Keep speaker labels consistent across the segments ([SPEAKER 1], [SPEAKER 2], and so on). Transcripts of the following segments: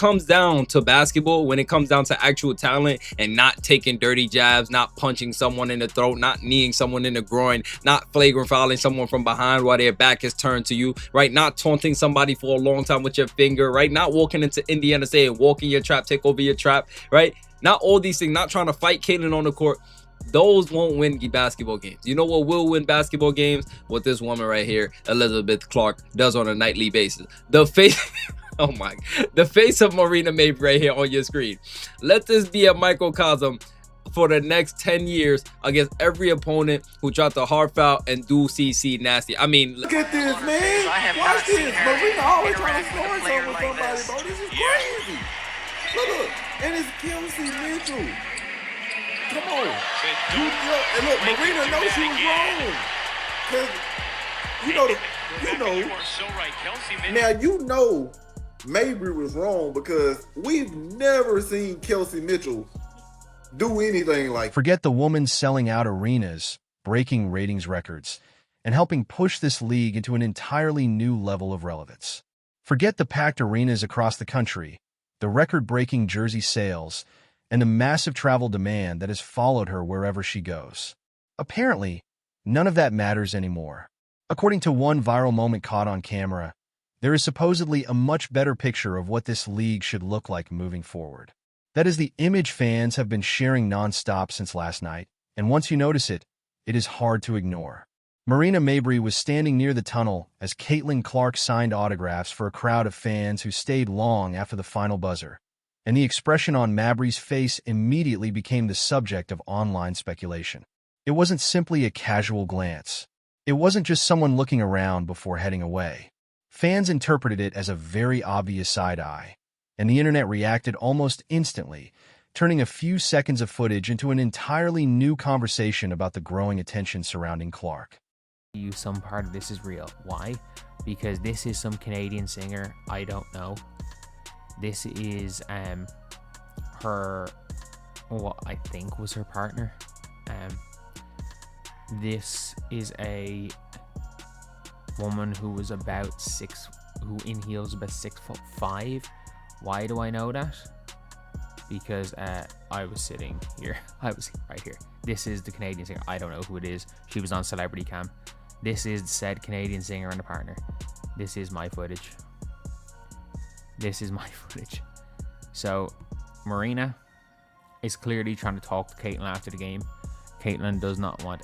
[SPEAKER 1] comes down to basketball, when it comes down to actual talent and not taking dirty jabs, not punching someone in the throat, not kneeing someone in the groin, not flagrant fouling someone from behind while their back is turned to you, right? Not taunting somebody for a long time with your finger, right? Not walking into Indiana saying, walk in your trap, take over your trap, right? Not all these things, not trying to fight Caitlyn on the court. Those won't win basketball games. You know what will win basketball games? What this woman right here, Elizabeth Clark, does on a nightly basis. The face, oh my, the face of Marina Mabrey right here on your screen. Let this be a microcosm for the next 10 years against every opponent who tried to hard foul and do CC nasty. I mean,
[SPEAKER 2] look at this, man. Watch this. Marina always trying to score something with somebody, bro. This is crazy. Look, and it's Kelsey Mitchell. Come on. And look, Marina knows she was wrong. Cause you know Mabrey was wrong because we've never seen Kelsey Mitchell do anything like.
[SPEAKER 3] Forget the woman selling out arenas, breaking ratings records, and helping push this league into an entirely new level of relevance. Forget the packed arenas across the country, the record-breaking jersey sales, and the massive travel demand that has followed her wherever she goes. Apparently, none of that matters anymore. According to one viral moment caught on camera, there is supposedly a much better picture of what this league should look like moving forward. That is the image fans have been sharing nonstop since last night, and once you notice it, it is hard to ignore. Marina Mabrey was standing near the tunnel as Caitlyn Clark signed autographs for a crowd of fans who stayed long after the final buzzer, and the expression on Mabrey's face immediately became the subject of online speculation. It wasn't simply a casual glance. It wasn't just someone looking around before heading away. Fans interpreted it as a very obvious side-eye, and the internet reacted almost instantly, turning a few seconds of footage into an entirely new conversation about the growing attention surrounding Clark.
[SPEAKER 4] Some part of this is real. Why? Because this is some Canadian singer I don't know. This is her, what I think was her partner. This is a woman who was about who in heels about 6'5". Why do I know that? Because I was sitting here. I was right here. This is the Canadian singer. I don't know who it is. She was on Celebrity Cam. This is said Canadian singer and a partner. This is my footage. This is my footage. So, Marina is clearly trying to talk to Caitlyn after the game. Caitlyn does not want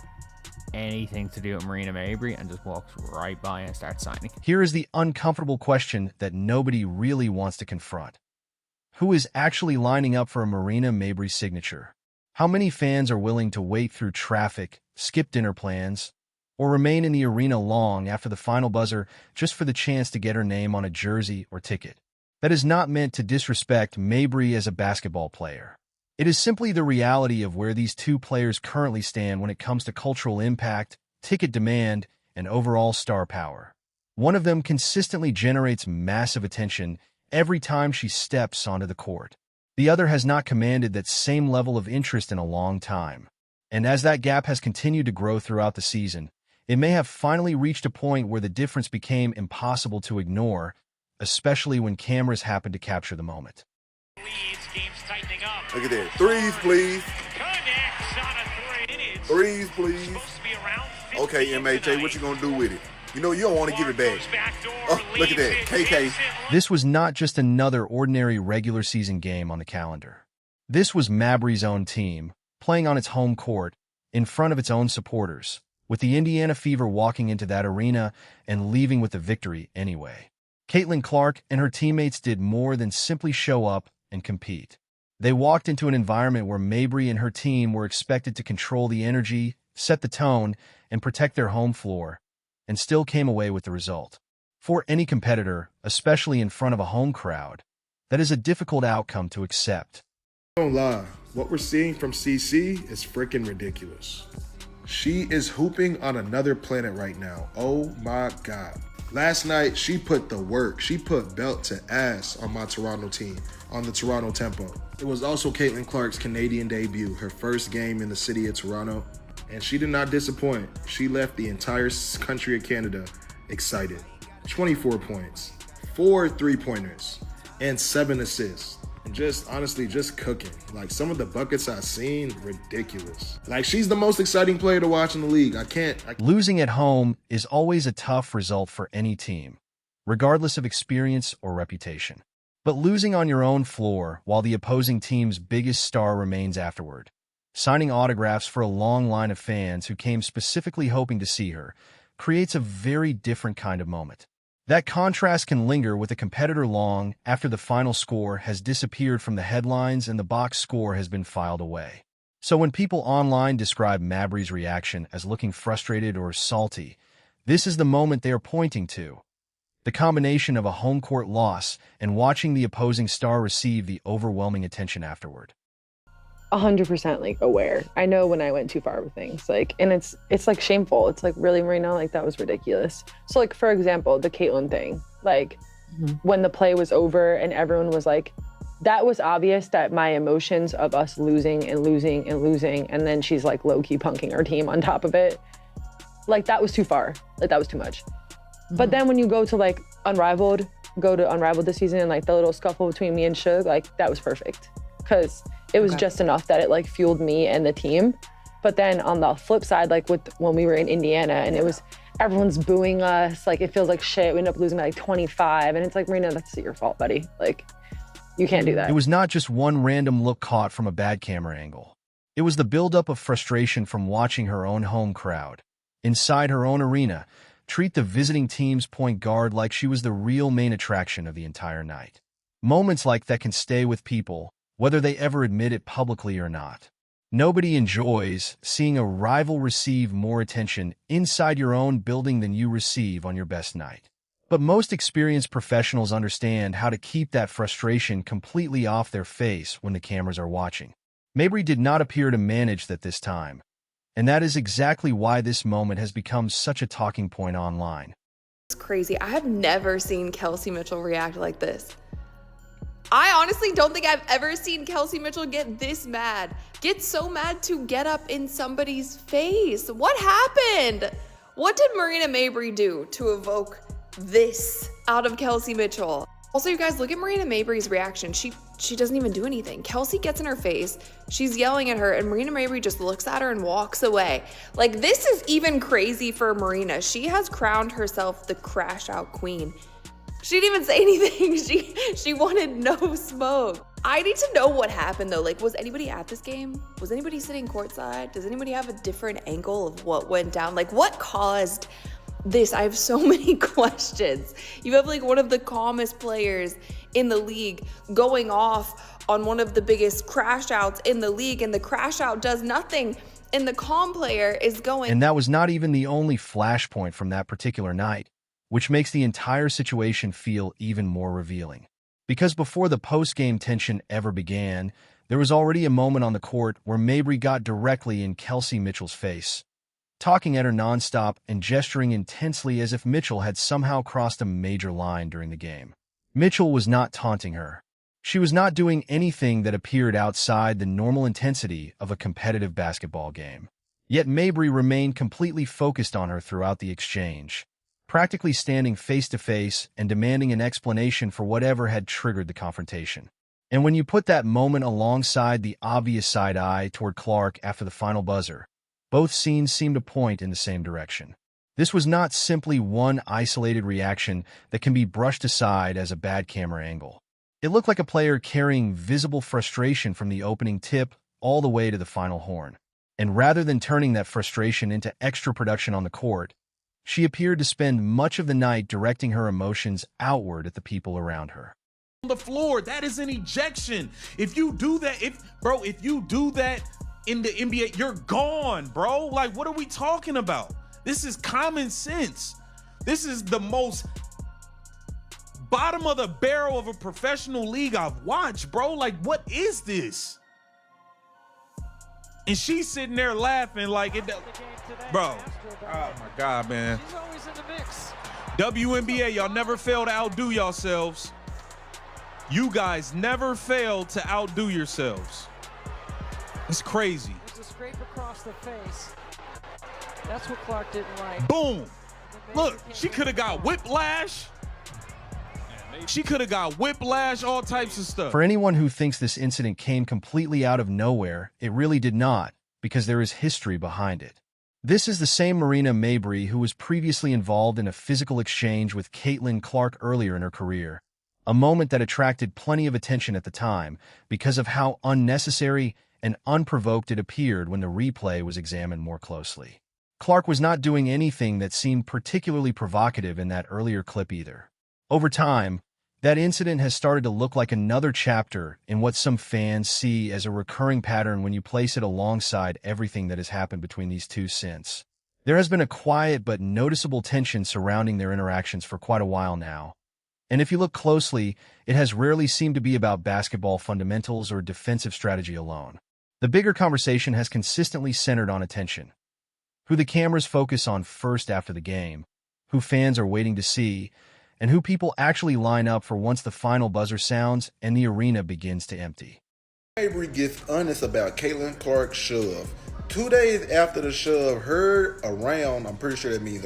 [SPEAKER 4] anything to do with Marina Mabrey and just walks right by and starts signing.
[SPEAKER 3] Here is the uncomfortable question that nobody really wants to confront. Who is actually lining up for a Marina Mabrey signature? How many fans are willing to wait through traffic, skip dinner plans, or remain in the arena long after the final buzzer just for the chance to get her name on a jersey or ticket? That is not meant to disrespect Mabrey as a basketball player. It is simply the reality of where these two players currently stand when it comes to cultural impact, ticket demand, and overall star power. One of them consistently generates massive attention every time she steps onto the court. The other has not commanded that same level of interest in a long time. And as that gap has continued to grow throughout the season, it may have finally reached a point where the difference became impossible to ignore, especially when cameras happen to capture the moment.
[SPEAKER 2] Look at that. Threes, please. Threes, please. Okay, MHA, what you gonna do with it? You know you don't want to give it back. Oh, look at that. KK.
[SPEAKER 3] This was not just another ordinary regular season game on the calendar. This was Mabrey's own team, playing on its home court, in front of its own supporters, with the Indiana Fever walking into that arena and leaving with the victory anyway. Caitlyn Clark and her teammates did more than simply show up and compete. They walked into an environment where Mabrey and her team were expected to control the energy, set the tone, and protect their home floor, and still came away with the result. For any competitor, especially in front of a home crowd, that is a difficult outcome to accept.
[SPEAKER 5] Don't lie, what we're seeing from CC is freaking ridiculous. She is hooping on another planet right now. Oh my God. Last night, she put the work. She put belt to ass on my Toronto team, on the Toronto Tempo. It was also Caitlyn Clark's Canadian debut, her first game in the city of Toronto, and she did not disappoint. She left the entire country of Canada excited. 24 points, 4 3-pointers, and 7 assists. And just honestly, just cooking. Like, some of the buckets I've seen, ridiculous. Like, she's the most exciting player to watch in the league.
[SPEAKER 3] Losing at home is always a tough result for any team, regardless of experience or reputation. But losing on your own floor while the opposing team's biggest star remains afterward, signing autographs for a long line of fans who came specifically hoping to see her, creates a very different kind of moment. That contrast can linger with a competitor long after the final score has disappeared from the headlines and the box score has been filed away. So when people online describe Mabrey's reaction as looking frustrated or salty, this is the moment they are pointing to. The combination of a home court loss and watching the opposing star receive the overwhelming attention afterward.
[SPEAKER 6] 100% like aware. I know when I went too far with things, like, and it's like shameful. It's like, really, Marina, like that was ridiculous. So like, for example, the Caitlyn thing, like when the play was over and everyone was like, that was obvious that my emotions of us losing and losing and losing, and then she's like low-key punking her team on top of it. Like that was too far. Like that was too much. But then when you go to like Unrivaled this season, and like the little scuffle between me and Suge, like that was perfect. Because it was just enough that it like fueled me and the team. But then on the flip side, like when we were in Indiana and it was, everyone's booing us, like it feels like shit. We end up losing by like 25. And it's like, Marina, that's your fault, buddy. Like, you can't do that.
[SPEAKER 3] It was not just one random look caught from a bad camera angle. It was the buildup of frustration from watching her own home crowd, inside her own arena, treat the visiting team's point guard like she was the real main attraction of the entire night. Moments like that can stay with people, whether they ever admit it publicly or not. Nobody enjoys seeing a rival receive more attention inside your own building than you receive on your best night. But most experienced professionals understand how to keep that frustration completely off their face when the cameras are watching. Mabrey did not appear to manage that this time, and that is exactly why this moment has become such a talking point online.
[SPEAKER 7] It's crazy. I have never seen Kelsey Mitchell react like this. I honestly don't think I've ever seen Kelsey Mitchell get this mad. Get so mad to get up in somebody's face. What happened? What did Marina Mabrey do to evoke this out of Kelsey Mitchell? Also, you guys, look at Marina Mabrey's reaction. She doesn't even do anything. Kelsey gets in her face. She's yelling at her, and Marina Mabrey just looks at her and walks away. Like, this is even crazy for Marina. She has crowned herself the crash out queen. She didn't even say anything. She wanted no smoke. I need to know what happened though. Like, was anybody at this game? Was anybody sitting courtside? Does anybody have a different angle of what went down? Like, what caused this? I have so many questions. You have like one of the calmest players in the league going off on one of the biggest crash outs in the league, and the crash out does nothing, and the calm player is going.
[SPEAKER 3] And that was not even the only flashpoint from that particular night, which makes the entire situation feel even more revealing. Because before the post-game tension ever began, there was already a moment on the court where Mabrey got directly in Kelsey Mitchell's face, talking at her nonstop and gesturing intensely as if Mitchell had somehow crossed a major line during the game. Mitchell was not taunting her. She was not doing anything that appeared outside the normal intensity of a competitive basketball game. Yet Mabrey remained completely focused on her throughout the exchange, practically standing face-to-face and demanding an explanation for whatever had triggered the confrontation. And when you put that moment alongside the obvious side-eye toward Clark after the final buzzer, both scenes seem to point in the same direction. This was not simply one isolated reaction that can be brushed aside as a bad camera angle. It looked like a player carrying visible frustration from the opening tip all the way to the final horn. And rather than turning that frustration into extra production on the court, she appeared to spend much of the night directing her emotions outward at the people around her.
[SPEAKER 8] On the floor, that is an ejection. If you do that, if you do that in the NBA, you're gone, bro. Like, what are we talking about? This is common sense. This is the most bottom of the barrel of a professional league I've watched, bro. Like, what is this? And she's sitting there laughing like it, bro. Oh my God, man.
[SPEAKER 9] She's always in the mix.
[SPEAKER 8] WNBA, y'all never fail to outdo yourselves. You guys never fail to outdo yourselves. It's crazy.
[SPEAKER 9] There's a scrape across the face. That's what Clark didn't like.
[SPEAKER 8] Boom. Look, she could have got whiplash. She could have got whiplash, all types of stuff.
[SPEAKER 3] For anyone who thinks this incident came completely out of nowhere, it really did not, because there is history behind it. This is the same Marina Mabrey who was previously involved in a physical exchange with Caitlin Clark earlier in her career, a moment that attracted plenty of attention at the time because of how unnecessary and unprovoked it appeared when the replay was examined more closely. Clark was not doing anything that seemed particularly provocative in that earlier clip either. Over time, that incident has started to look like another chapter in what some fans see as a recurring pattern when you place it alongside everything that has happened between these two since. There has been a quiet but noticeable tension surrounding their interactions for quite a while now. And if you look closely, it has rarely seemed to be about basketball fundamentals or defensive strategy alone. The bigger conversation has consistently centered on attention. Who the cameras focus on first after the game, who fans are waiting to see, and who people actually line up for once the final buzzer sounds and the arena begins to empty.
[SPEAKER 2] Mabrey gets honest about Caitlin Clark's shove. 2 days after the shove, heard around, I'm pretty sure that means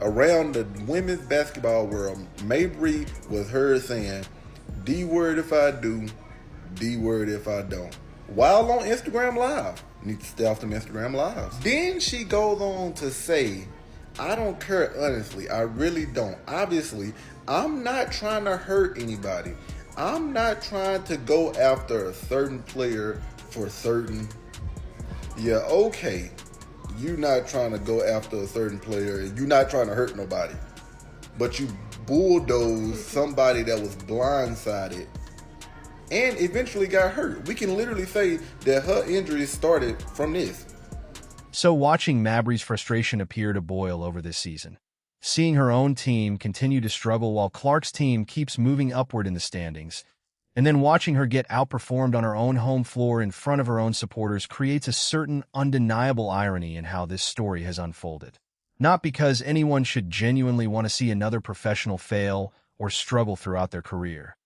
[SPEAKER 2] around the women's basketball world, Mabrey was heard saying, D word if I do, D word if I don't. While on Instagram Live. Need to stay off them Instagram Lives. Then she goes on to say, I don't care, honestly. I really don't. Obviously, I'm not trying to hurt anybody. I'm not trying to go after a certain player for certain. Yeah, okay. You're not trying to go after a certain player and you're not trying to hurt nobody. But you bulldozed somebody that was blindsided and eventually got hurt. We can literally say that her injuries started from this.
[SPEAKER 3] So watching Mabrey's frustration appear to boil over this season, seeing her own team continue to struggle while Clark's team keeps moving upward in the standings, and then watching her get outperformed on her own home floor in front of her own supporters creates a certain undeniable irony in how this story has unfolded. Not because anyone should genuinely want to see another professional fail or struggle throughout their career,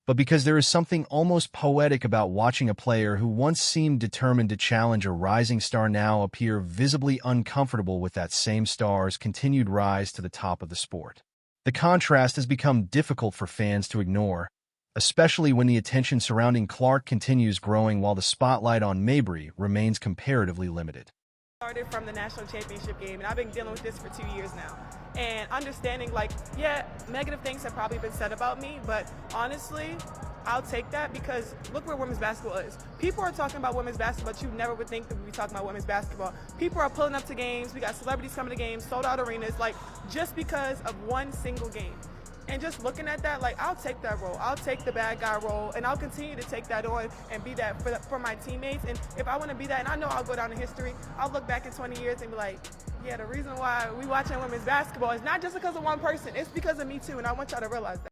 [SPEAKER 3] but because there is something almost poetic about watching a player who once seemed determined to challenge a rising star now appear visibly uncomfortable with that same star's continued rise to the top of the sport. The contrast has become difficult for fans to ignore, especially when the attention surrounding Clark continues growing while the spotlight on Mabrey remains comparatively limited.
[SPEAKER 10] Started from the national championship game, and I've been dealing with this for 2 years now. And understanding, like, yeah, negative things have probably been said about me, but honestly, I'll take that because look where women's basketball is. People are talking about women's basketball, but you never would think that we'd be talking about women's basketball. People are pulling up to games. We got celebrities coming to games, sold out arenas, like, just because of one single game. And just looking at that, like, I'll take that role. I'll take the bad guy role, and I'll continue to take that on and be that for my teammates. And if I want to be that, and I know I'll go down in history, I'll look back in 20 years and be like, yeah, the reason why we watching women's basketball is not just because of one person. It's because of me, too, and I want y'all to realize that.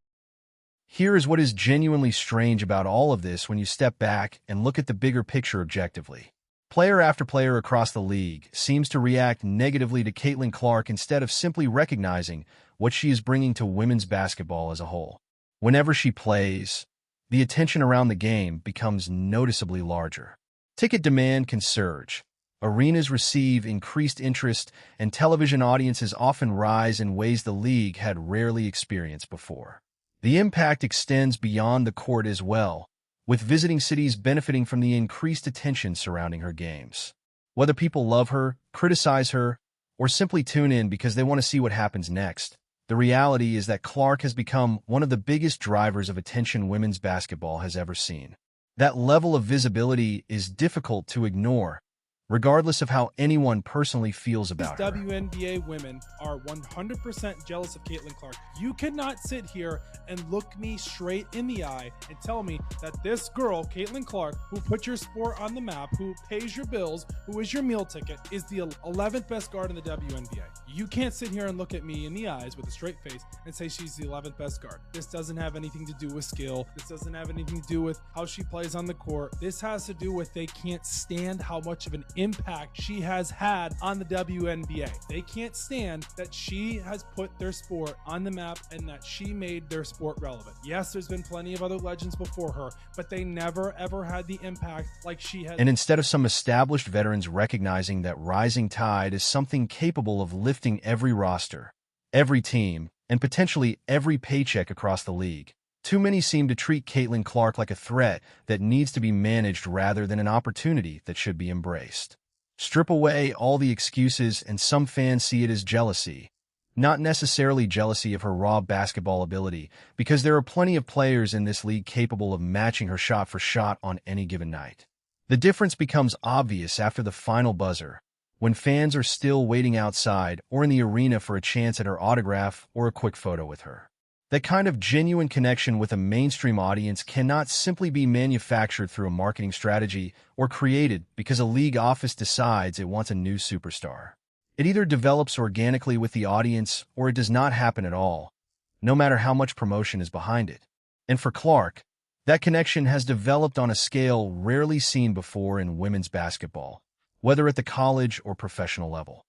[SPEAKER 3] Here is what is genuinely strange about all of this when you step back and look at the bigger picture objectively. Player after player across the league seems to react negatively to Caitlin Clark instead of simply recognizing what she is bringing to women's basketball as a whole. Whenever she plays, the attention around the game becomes noticeably larger. Ticket demand can surge. Arenas receive increased interest, and television audiences often rise in ways the league had rarely experienced before. The impact extends beyond the court as well, with visiting cities benefiting from the increased attention surrounding her games. Whether people love her, criticize her, or simply tune in because they want to see what happens next, the reality is that Clark has become one of the biggest drivers of attention women's basketball has ever seen. That level of visibility is difficult to ignore, regardless of how anyone personally feels about her.
[SPEAKER 11] WNBA women are 100% jealous of Caitlin Clark. You cannot sit here and look me straight in the eye and tell me that this girl, Caitlin Clark, who put your sport on the map, who pays your bills, who is your meal ticket, is the 11th best guard in the WNBA. You can't sit here and look at me in the eyes with a straight face and say she's the 11th best guard. This doesn't have anything to do with skill. This doesn't have anything to do with how she plays on the court. This has to do with they can't stand how much of an impact she has had on the WNBA. They can't stand that she has put their sport on the map and that she made their sport relevant. Yes, there's been plenty of other legends before her, but they never ever had the impact like she has.
[SPEAKER 3] And instead of some established veterans recognizing that rising tide is something capable of lifting every roster, every team, and potentially every paycheck across the league. Too many seem to treat Caitlin Clark like a threat that needs to be managed rather than an opportunity that should be embraced. Strip away all the excuses, and some fans see it as jealousy. Not necessarily jealousy of her raw basketball ability, because there are plenty of players in this league capable of matching her shot for shot on any given night. The difference becomes obvious after the final buzzer, when fans are still waiting outside or in the arena for a chance at her autograph or a quick photo with her. That kind of genuine connection with a mainstream audience cannot simply be manufactured through a marketing strategy or created because a league office decides it wants a new superstar. It either develops organically with the audience or it does not happen at all, no matter how much promotion is behind it. And for Clark, that connection has developed on a scale rarely seen before in women's basketball, whether at the college or professional level.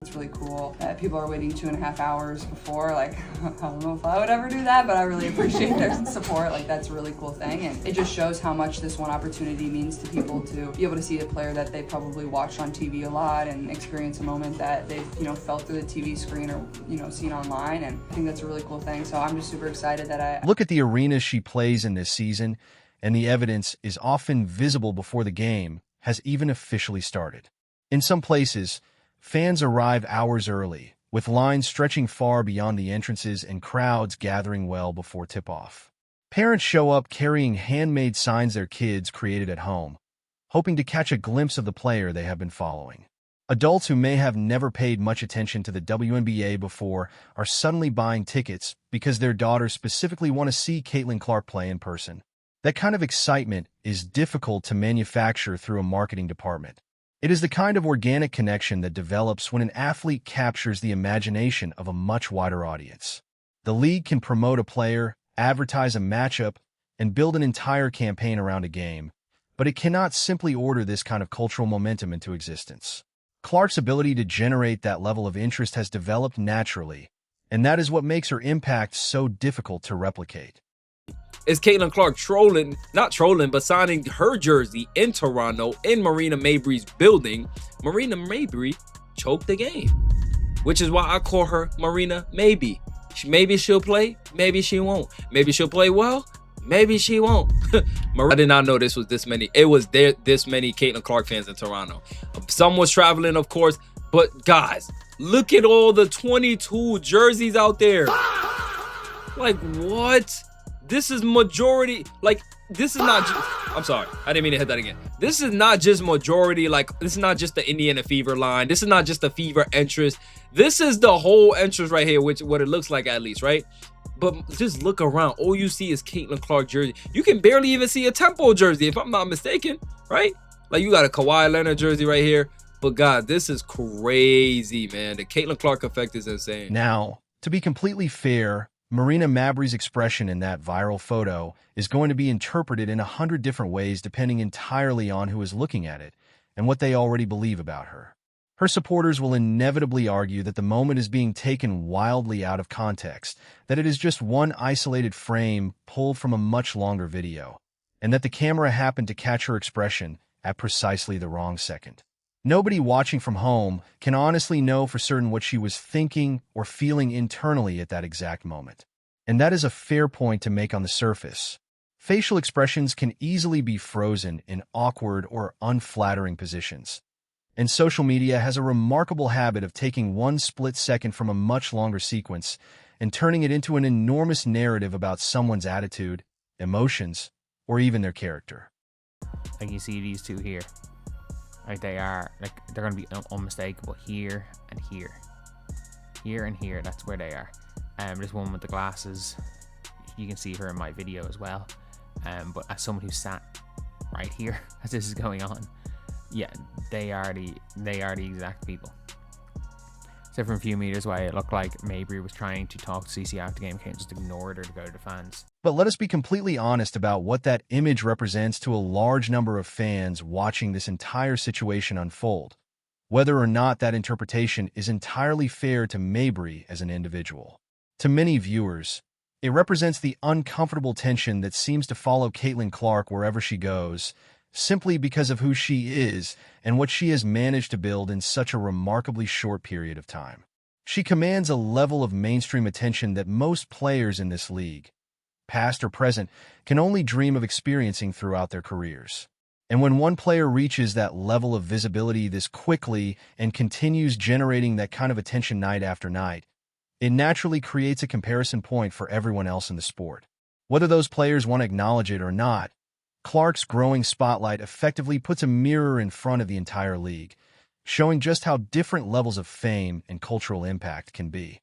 [SPEAKER 12] It's really cool that people are waiting 2.5 hours before. Like, I don't know if I would ever do that, but I really appreciate their support. Like, that's a really cool thing. And it just shows how much this one opportunity means to people to be able to see a player that they probably watched on TV a lot and experience a moment that they've, felt through the TV screen or, seen online. And I think that's a really cool thing. So I'm just super excited that
[SPEAKER 3] Look at the arenas she plays in this season, and the evidence is often visible before the game has even officially started. In some places, fans arrive hours early, with lines stretching far beyond the entrances and crowds gathering well before tip-off. Parents show up carrying handmade signs their kids created at home, hoping to catch a glimpse of the player they have been following. Adults who may have never paid much attention to the WNBA before are suddenly buying tickets because their daughters specifically want to see Caitlin Clark play in person. That kind of excitement is difficult to manufacture through a marketing department. It is the kind of organic connection that develops when an athlete captures the imagination of a much wider audience. The league can promote a player, advertise a matchup, and build an entire campaign around a game, but it cannot simply order this kind of cultural momentum into existence. Clark's ability to generate that level of interest has developed naturally, and that is what makes her impact so difficult to replicate.
[SPEAKER 1] Is Caitlin Clark not trolling, but signing her jersey in Toronto in Marina Mabrey's building? Marina Mabrey choked the game, which is why I call her Marina Maybe. Maybe she'll play, maybe she won't. Maybe she'll play well, maybe she won't. I did not know this was this many. It was this many Caitlin Clark fans in Toronto. Some was traveling, of course, but guys, look at all the 22 jerseys out there. Like, what? This is majority, like, this is not I'm sorry, I didn't mean to hit that again. This is not just majority, like, this is not just the Indiana Fever line. This is not just the Fever entrance. This is the whole entrance right here, which what it looks like at least, right? But just look around. All you see is Caitlin Clark jersey. You can barely even see a Tempo jersey, if I'm not mistaken, right? Like, you got a Kawhi Leonard jersey right here. But God, this is crazy, man. The Caitlin Clark effect is insane.
[SPEAKER 3] Now, to be completely fair, Marina Mabrey's expression in that viral photo is going to be interpreted in 100 different ways depending entirely on who is looking at it and what they already believe about her. Her supporters will inevitably argue that the moment is being taken wildly out of context, that it is just one isolated frame pulled from a much longer video, and that the camera happened to catch her expression at precisely the wrong second. Nobody watching from home can honestly know for certain what she was thinking or feeling internally at that exact moment. And that is a fair point to make on the surface. Facial expressions can easily be frozen in awkward or unflattering positions. And social media has a remarkable habit of taking one split second from a much longer sequence and turning it into an enormous narrative about someone's attitude, emotions, or even their character.
[SPEAKER 4] Like, you see these two here. Like, they're going to be unmistakable here and here. Here and here, that's where they are. There's one with the glasses. You can see her in my video as well. But as someone who sat right here as this is going on, yeah, they are the exact people. Except from a few meters away, it looked like Mabrey was trying to talk to CC after the game, just ignored her to go to the fans.
[SPEAKER 3] But let us be completely honest about what that image represents to a large number of fans watching this entire situation unfold, whether or not that interpretation is entirely fair to Mabrey as an individual. To many viewers, it represents the uncomfortable tension that seems to follow Caitlin Clark wherever she goes, simply because of who she is and what she has managed to build in such a remarkably short period of time. She commands a level of mainstream attention that most players in this league, past or present, can only dream of experiencing throughout their careers. And when one player reaches that level of visibility this quickly and continues generating that kind of attention night after night, it naturally creates a comparison point for everyone else in the sport. Whether those players want to acknowledge it or not, Clark's growing spotlight effectively puts a mirror in front of the entire league, showing just how different levels of fame and cultural impact can be.